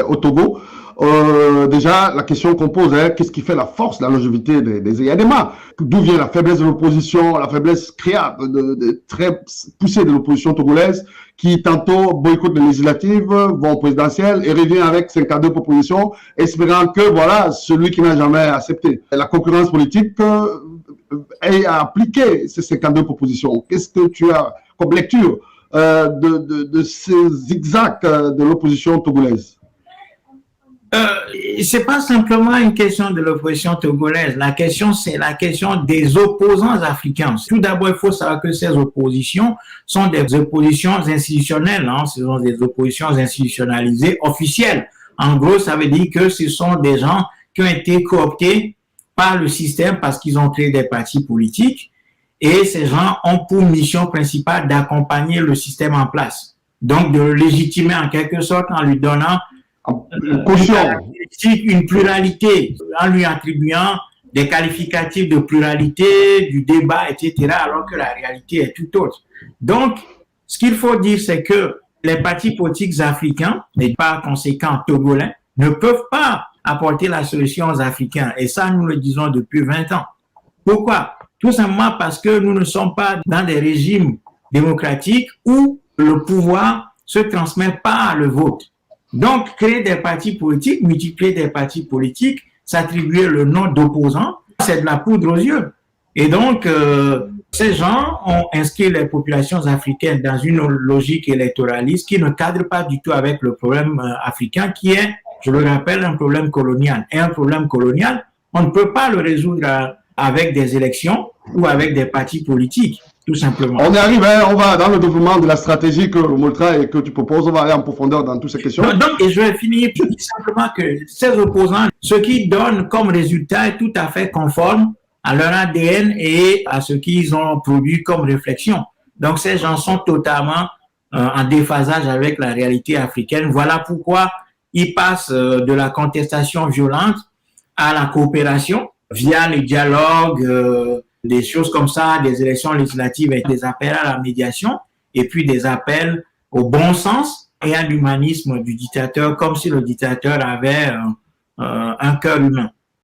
au Togo. Déjà, la question qu'on pose est qu'est-ce qui fait la force, la longévité des EADMA? D'où vient la faiblesse de l'opposition, la faiblesse très poussée de l'opposition togolaise qui tantôt boycotte les législatives, vont au présidentiel et revient avec 52 propositions, espérant que voilà, celui qui n'a jamais accepté la concurrence politique ait appliqué ces 52 propositions. Qu'est-ce que tu as comme lecture de ces zigzags de l'opposition togolaise? C'est pas simplement une question de l'opposition togolaise. La question, c'est la question des opposants africains. Tout d'abord, il faut savoir que ces oppositions sont des oppositions institutionnelles. Hein. Ce sont des oppositions institutionnalisées, officielles. En gros, ça veut dire que ce sont des gens qui ont été cooptés par le système parce qu'ils ont créé des partis politiques. Et ces gens ont pour mission principale d'accompagner le système en place. Donc, de le légitimer en quelque sorte en lui donnant une pluralité, en lui attribuant des qualificatifs de pluralité, du débat, etc., alors que la réalité est tout autre. Donc, ce qu'il faut dire, c'est que les partis politiques africains, et par conséquent togolais, ne peuvent pas apporter la solution aux Africains. Et ça, nous le disons depuis 20 ans. Pourquoi? Tout simplement parce que nous ne sommes pas dans des régimes démocratiques où le pouvoir se transmet par le vote. Donc, créer des partis politiques, multiplier des partis politiques, s'attribuer le nom d'opposants, c'est de la poudre aux yeux. Et donc, ces gens ont inscrit les populations africaines dans une logique électoraliste qui ne cadre pas du tout avec le problème africain qui est, je le rappelle, un problème colonial. Et un problème colonial, on ne peut pas le résoudre avec des élections ou avec des partis politiques. Tout simplement. On y arrive, hein, on va dans le développement de la stratégie que Moltra et que tu proposes, on va aller en profondeur dans toutes ces questions. Donc, et je vais finir tout simplement que ces opposants, ce qu'ils donnent comme résultat est tout à fait conforme à leur ADN et à ce qu'ils ont produit comme réflexion. Donc, ces gens sont totalement en déphasage avec la réalité africaine. Voilà pourquoi ils passent de la contestation violente à la coopération via les dialogues, des choses comme ça, des élections législatives avec des appels à la médiation et puis des appels au bon sens et à l'humanisme du dictateur, comme si le dictateur avait un cœur humain.